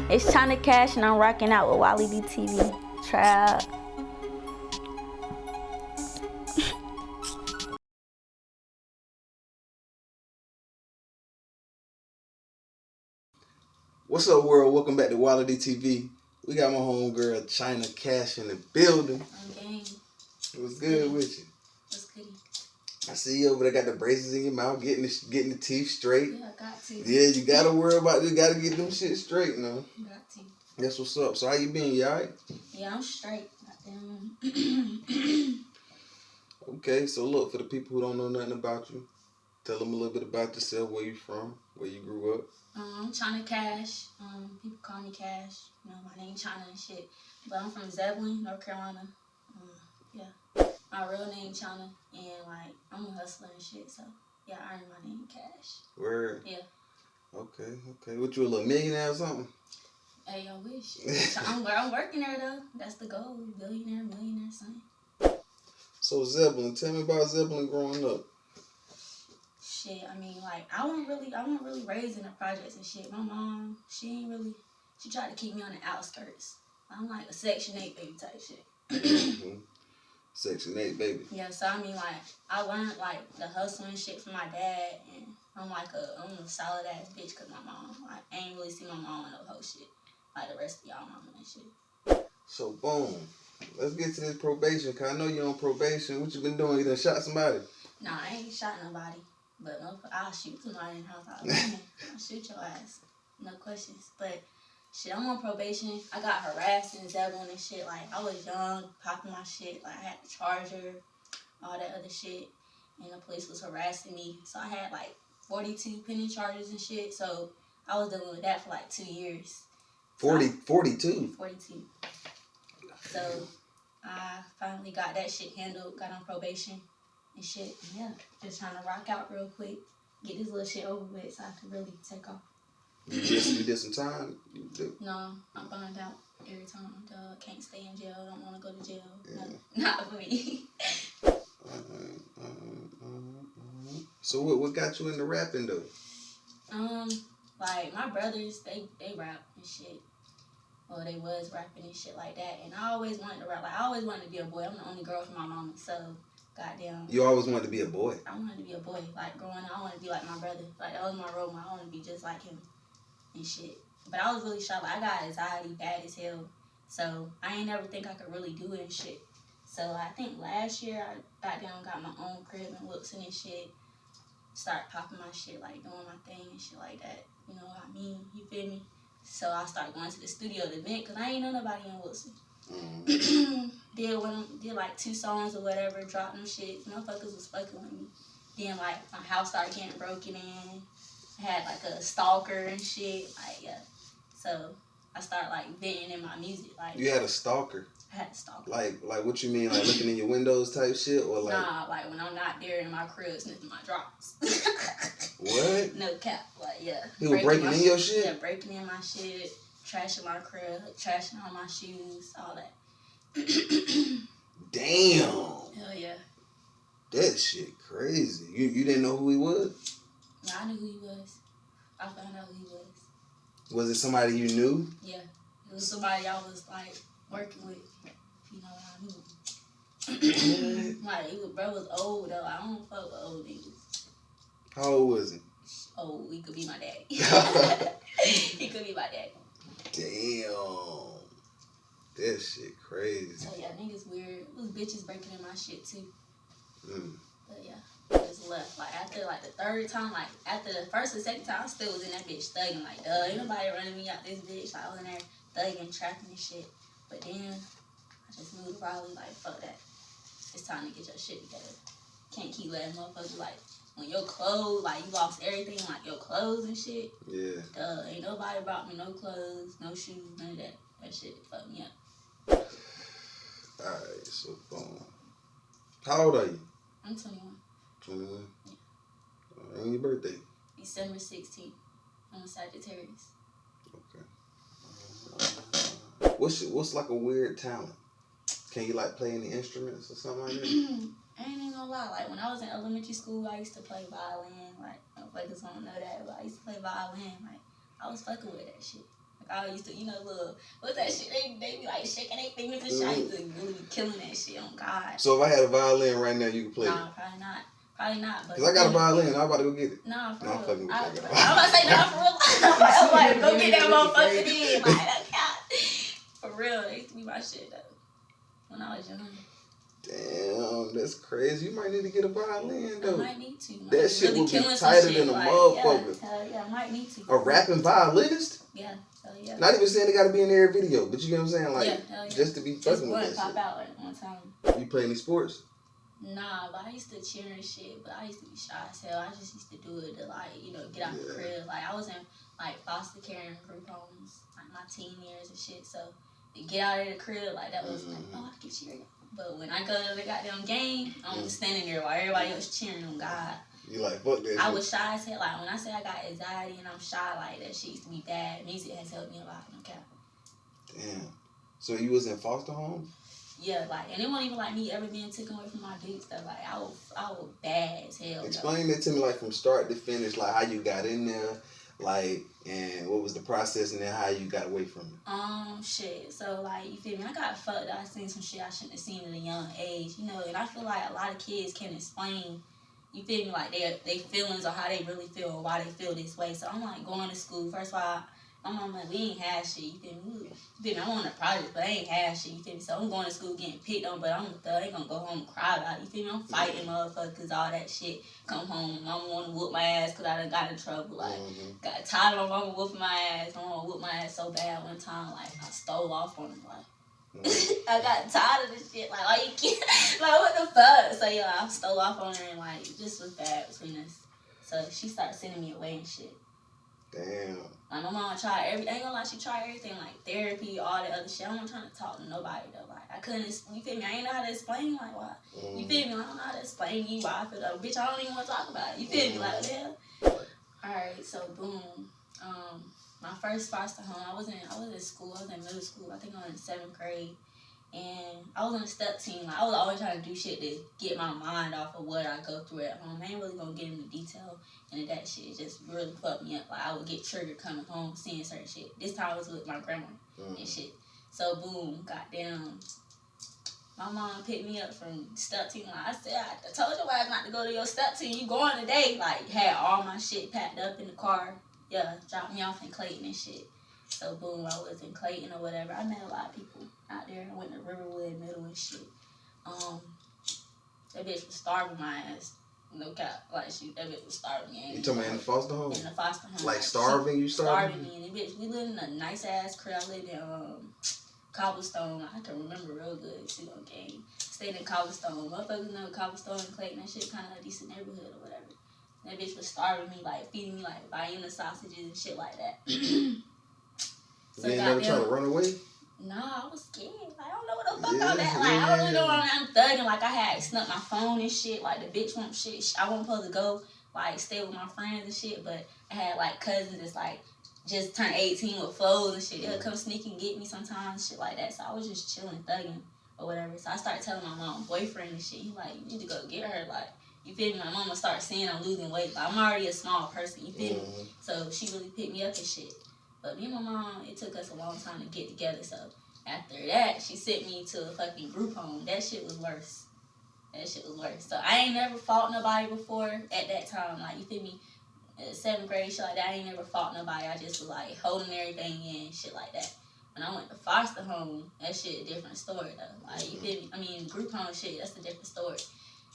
It's Chyna Kash and I'm rocking out with WallyDTV. Trap. What's up, world? Welcome back to WallyDTV. We got my homegirl Chyna Kash in the building. Okay. What's good with you? What's goody? I see you over there got the braces in your mouth, getting the teeth straight. Yeah, I got to. Yeah, you gotta worry about this. Gotta get them shit straight now. Got to. That's what's up. So how you been? You alright? Yeah, I'm straight. Okay, so look, for the people who don't know nothing about you, tell them a little bit about yourself, where you from, where you grew up. I'm Chyna Kash. People call me Cash. You know, my name Chyna and shit. But I'm from Zebulon, North Carolina. Yeah. My real name Chyna, and like I'm a hustler and shit. So yeah, I earned my name Cash. Word. Yeah. Okay. What, you a little millionaire or something? Hey, I wish. I'm working there though. That's the goal. Billionaire, millionaire, son. So Zebulon, tell me about Zebulon growing up. Shit, I mean, like, I wasn't really raised in the projects and shit. My mom, she tried to keep me on the outskirts. I'm like a Section 8 baby type shit. Mm-hmm. Section 8 baby. Yeah, so I mean, like, I learned, like, the hustling shit from my dad, and I'm a solid ass bitch because my mom, like, I ain't really see my mom in no whole shit, like the rest of y'all mama and shit. So, boom. Let's get to this probation, because I know you're on probation. What you been doing? You done shot somebody? Nah, I ain't shot nobody. But I'll shoot somebody in the house. I'll shoot your ass. No questions. But shit, I'm on probation. I got harassed in Zebulon and shit. Like, I was young, popping my shit. Like, I had the charger, all that other shit. And the police was harassing me. So I had like 42 pending charges and shit. So I was dealing with that for like 2 years. 42? 42. So I finally got that shit handled, got on probation and shit. Yeah, just trying to rock out real quick, get this little shit over with so I can really take off. You did some time? No, I'm burned out every time. Can't stay in jail, don't want to go to jail. Yeah. No, not for me. So what got you into rapping though? Like my brothers, they rap and shit. Well, they was rapping and shit like that. And I always wanted to rap. Like, I always wanted to be a boy. I'm the only girl from my mama, so goddamn. You always wanted to be a boy? I wanted to be a boy. Like, growing up, I wanted to be like my brother. Like, that was my role model. I wanted to be just like him and shit. But I was really shocked. Like, I got anxiety bad as hell. So, I ain't never think I could really do it and shit. So, I think last year, I got my own crib and Wilson and shit. Start popping my shit, like, doing my thing and shit like that. You know what I mean? You feel me? So I started going to the studio to vent because I ain't know nobody in Wilson. Did like 2 songs or whatever, dropped them shit. Motherfuckers was fucking with me. Then like my house started getting broken in. I had like a stalker and shit. Like yeah. So I started like venting in my music. Like you had a stalker? I had a stalker. Like what you mean? Like looking in your windows type shit or like? Nah, like when I'm not there in my crib sniffing my drops. What? No cap. Like yeah. He was breaking in your shit? Yeah, breaking in my shit, trashing my crib, trashing all my shoes, all that. Damn. Hell yeah. That shit crazy. You didn't know who he was? Yeah, I knew who he was. I found out who he was. Was it somebody you knew? Yeah. It was somebody I was like working with. You know what I mean? Like, bro was old though. I don't fuck with old niggas. How old was he? Oh, he could be my daddy. He could be my daddy. Damn. That shit crazy. Oh yeah, niggas weird. It was bitches breaking in my shit too. But yeah, I just left. Like after like the 3rd time, like after the 1st and 2nd time, I still was in that bitch thugging. Like, ain't nobody running me out this bitch. Like I was in there thugging, trapping and shit. But then I just moved to Raleigh. Like fuck that. It's time to get your shit together. Can't keep letting motherfuckers like when your clothes, like you lost everything, like your clothes and shit. Yeah. Ain't nobody brought me no clothes, no shoes, none of that. That shit fucked me up. Alright, so boom. How old are you? I'm 21. 21? Yeah. When your birthday? December 16th. I'm a Sagittarius. Okay. What's like a weird talent? Can you like play any instruments or something like that? I ain't even gonna lie. Like when I was in elementary school, I used to play violin. Like motherfuckers don't know that, but I used to play violin. Like I was fucking with that shit. Like I used to, little, what's that shit? They be like shaking their fingers and shit. I used to really be killing that shit on God. So if I had a violin right now, you could play it? Nah, probably not. Probably not. Because I got a violin. I'm about to go get it. Nah, for real. I'm fucking with you. I'm about to say, nah, for real. I'm like, go get that motherfucker in. Like, for real. They used to be my shit, though. When I was young. Damn, that's crazy. You might need to get a violin, though. I might need to. That shit really would be tighter than a motherfucker. Yeah, hell yeah, I might need to. A rapping violinist? Yeah, hell yeah. Not even saying they got to be in every video, but you get what I'm saying? Like, yeah. just to be fucking with that shit. Pop out like one time. You play any sports? Nah, but I used to cheer and shit, but I used to be shy as hell. I just used to do it to, like, get out the crib. Like, I was in, like, foster care and group homes, like, my teen years and shit, so to get out of the crib, like, that was like, oh, I can cheer. But when I go to the goddamn game, I'm just standing there while everybody else cheering on God. You like, fuck that I was shy as hell. Like, when I say I got anxiety and I'm shy, like, that shit used to be bad. Music has helped me a lot, no cap. Damn. So you was in foster homes? Yeah, like, and it wasn't even like me ever being taken away from my big stuff. Like, I was bad as hell. Explain that to me, like, from start to finish, like, how you got in there, like, and what was the process, and then how you got away from it. Shit. So, like, you feel me? I got fucked up. I seen some shit I shouldn't have seen at a young age, and I feel like a lot of kids can't explain, you feel me, like, their feelings or how they really feel or why they feel this way. So, I'm, like, going to school. First of all, my mom like, we ain't had shit, you feel me? I'm on a project, but I ain't had shit, you feel me? So I'm going to school getting picked on, but I'm a thug. I ain't gonna go home and cry about it, you feel me? I'm fighting motherfuckers, all that shit. Come home, mama wanna whoop my ass because I done got in trouble. Like, got tired of my mama whooping my ass. My mama whooped my ass so bad one time, like, I stole off on him, like. I got tired of this shit, like, why you keep, like, what the fuck? So, yeah, I stole off on her and, like, it just was bad between us. So she started sending me away and shit. Damn. Like, my mom tried I ain't gonna lie, she tried everything, like therapy, all that other shit. I wasn't trying to talk to nobody, though. Like, I couldn't, you feel me? I ain't know how to explain, like, why. You feel me? I don't know how to explain to you why I feel like, bitch, I don't even want to talk about it. You feel me? Like, what the hell? Alright, so, boom. My first foster home, I was in school, I was in middle school. I think I was in 7th grade. And I was on a step team. Like, I was always trying to do shit to get my mind off of what I go through at home. I ain't really gonna get into detail into that shit. It just really fucked me up. Like, I would get triggered coming home, seeing certain shit. This time I was with my grandma and shit. So, boom, goddamn. My mom picked me up from step team. Like, I said, I told your ass not to go to your step team. You going today. Like, had all my shit packed up in the car. Yeah, dropped me off in Clayton and shit. So, boom, I was in Clayton or whatever. I met a lot of people out there. I went to Riverwood Middle and shit. That bitch was starving my ass. No cap. Like, that bitch was starving me. You talking about in the foster home? In the foster home. Like, starving? You starving? Starving me. And bitch, we lived in a nice-ass crib. I lived in Cobblestone. I can remember real good. Shit on game. Stayed in Cobblestone. Motherfuckers know Cobblestone and Clayton. That shit kind of a decent neighborhood or whatever. That bitch was starving me, like, feeding me, like, Vienna sausages and shit like that. So you ain't never try to run away? Nah, I was scared. Like, I don't know what the fuck all that. Like, I don't know I'm thugging. Like, I had snuck my phone and shit. Like, the bitch want shit. I wasn't supposed to go, like, stay with my friends and shit. But I had, like, cousins that's, like, just turned 18 with foes and shit. They'll come sneak and get me sometimes, shit like that. So I was just chilling, thugging or whatever. So I started telling my mom boyfriend and shit. He like, you need to go get her. Like, you feel me? My mama started seeing I'm losing weight. Like, I'm already a small person, you feel me? So she really picked me up and shit. But me and my mom, it took us a long time to get together. So after that, she sent me to a fucking group home. That shit was worse. So I ain't never fought nobody before at that time. Like, you feel me? 7th grade, shit like that, I ain't never fought nobody. I just was like holding everything in, shit like that. When I went to foster home, that shit a different story though. Like, you feel me? I mean, group home shit, that's a different story.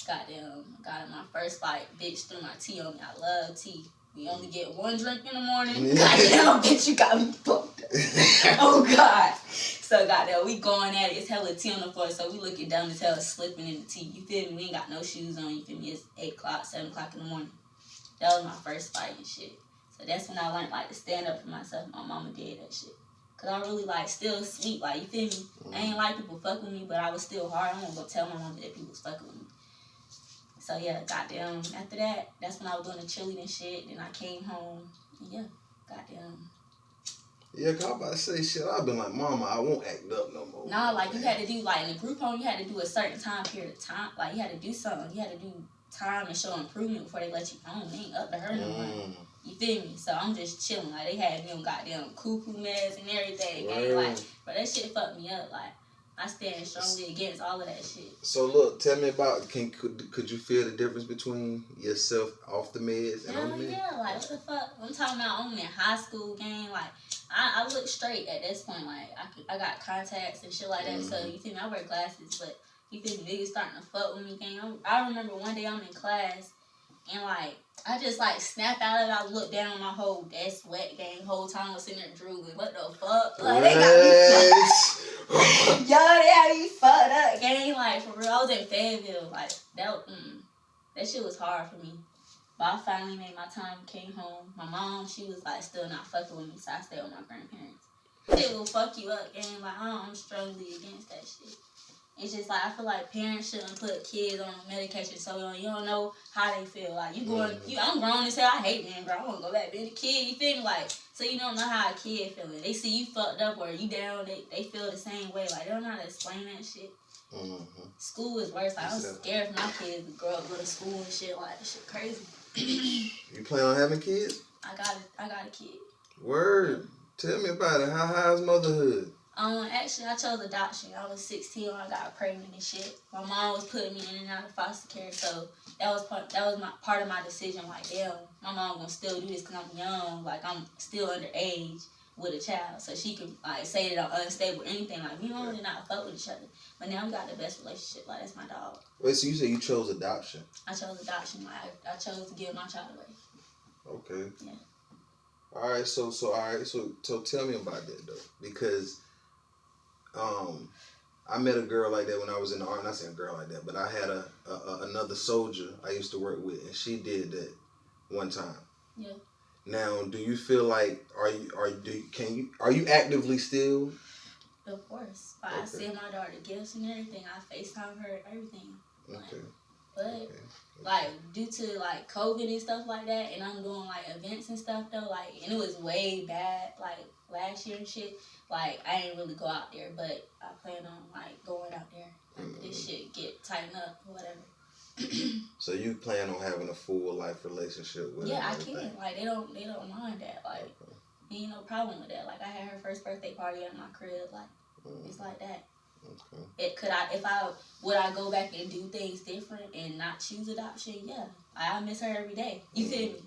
Goddamn, I got in my first fight, bitch threw my tea on me. I love tea. We only get one drink in the morning. Goddamn, bitch, you got me fucked up. Oh, God. So, goddamn, we going at it. It's hella tea on the floor, so we looking dumb as hell, slipping in the tea. You feel me? We ain't got no shoes on. You feel me? It's 8 o'clock, 7 o'clock in the morning. That was my first fight and shit. So that's when I learned, like, to stand up for myself. My mama did that shit. Because I really, like, still sweet. Like, you feel me? I ain't like people fucking with me, but I was still hard. I wasn't going to tell my mama that people was fucking with me. So, yeah, goddamn, after that, that's when I was doing the cheerleading shit. Then I came home. And, yeah, goddamn. Yeah, cause I was about to say, shit, I've been like, mama, I won't act up no more. Nah, like, you had to do, like, in the group home, you had to do a certain time period of time. Like, you had to do something. You had to do time and show improvement before they let you home. They ain't up to her no more. You feel me? So I'm just chilling. Like, they had me on goddamn cuckoo meds and everything. Wow. And like, but that shit fucked me up. Like, I stand strongly against all of that shit. So look, tell me about could you feel the difference between yourself off the meds and on the meds? Yeah, like what the fuck? I'm talking about I'm in high school, gang. Like I look straight at this point. Like I got contacts and shit like that. So you feel me? I wear glasses, but you feel me? Niggas starting to fuck with me, gang. I remember one day I'm in class and like I just like snap out of it. I look down on my whole desk, wet, gang. Whole time I was sitting there drooling. What the fuck? Like they got me fucked. Yo, they had me fucked up, gang. Like for real, I was in Fayetteville. Like that shit was hard for me. But I finally made my time, came home. My mom, she was like still not fucking with me, so I stayed with my grandparents. It will fuck you up, gang. Like I'm strongly against that shit. It's just like I feel like parents shouldn't put kids on medication so you don't know how they feel. Like I'm grown as hell. I hate being grown. I want to go back being a kid. You feel me? Like so you don't know how a kid feeling. They see you fucked up or you down. They feel the same way. Like they don't know how to explain that shit. Mm-hmm. School is worse. Like, I'm scared for my kids to grow up, go to school and shit. Like that shit crazy. You plan on having kids? I got a kid. Word. Tell me about it. How's motherhood? Actually, I chose adoption. I was 16 when I got pregnant and shit. My mom was putting me in and out of foster care, so that was part of my decision. Like, damn, my mom gonna still do this because I'm young. Like, I'm still underage with a child, so she could like say that I'm unstable or anything. Like, we don't did not fuck with each other, but now we got the best relationship. Like, that's my dog. Wait, so you said you chose adoption? I chose adoption. Like, I chose to give my child away. Okay. Yeah. All right. So tell me about that though, because I met a girl like that when I was in the army. Not saying a girl like that, but I had another soldier I used to work with, and she did that one time. Yeah. Now, do you feel like are you actively still? Of course. Like, okay. I send my daughter gifts and everything. I FaceTime her, everything. Okay. But like due to like COVID and stuff like that, and I'm doing like events and stuff though, like, and it was way bad like last year and shit. Like I didn't really go out there, but I plan on like going out there after this shit get tightened up or whatever. So you plan on having a full life relationship with her? Yeah, I can. Like they don't mind that. Like ain't no problem with that. Like I had her first birthday party at my crib. Like it's like that. Okay. Would I go back and do things different and not choose adoption? Yeah, I miss her every day. You feel me?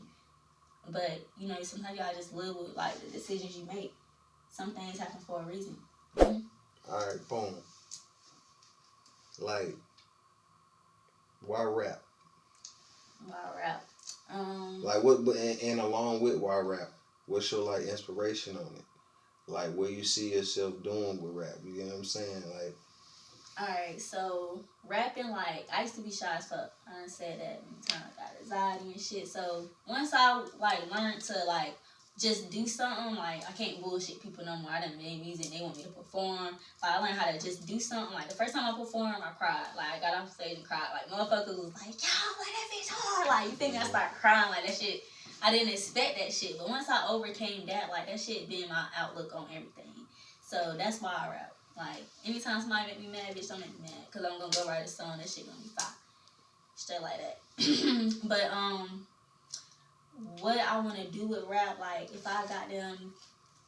But you know, sometimes you gotta just live with like the decisions you make. Some things happen for a reason. All right, boom. Like, why rap? Why rap? Like what? And along with why rap, what's your like inspiration on it? Like, what you see yourself doing with rap? You get what I'm saying? Like, alright, so rapping, like, I used to be shy as fuck. I done said that many times. I got anxiety and shit. So once I like learned to like just do something, like I can't bullshit people no more. I done made music, they want me to perform. Like I learned how to just do something. Like the first time I performed, I cried. Like I got off stage and cried. Like motherfuckers was like, yo, like that bitch hard. Like you think I started crying like that shit. I didn't expect that shit, but once I overcame that, like that shit been my outlook on everything. So that's why I rap. Like anytime somebody make me mad, bitch, don't make me mad, cause I'm gonna go write a song. That shit gonna be fire, straight like that. But what I wanna do with rap, like if I got them,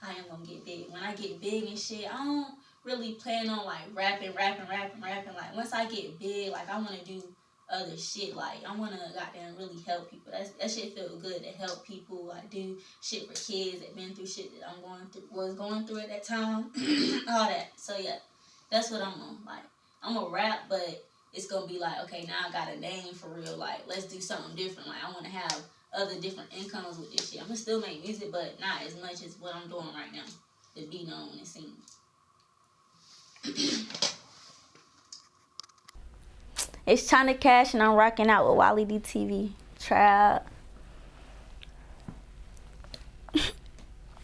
I am gonna get big. When I get big and shit, I don't really plan on like rapping. Like once I get big, like I wanna do other shit. Like I wanna goddamn really help people. That shit feel good to help people. I do shit for kids that been through shit that was going through at that time. All that. So yeah, that's what I'm on. Like I'm a rap, but it's gonna be like, okay, now I got a name for real. Like let's do something different. Like I wanna have other different incomes with this shit. I'm gonna still make music, but not as much as what I'm doing right now to be known and seen. It's Chyna Kash and I'm rocking out with WallyDTV. Try out.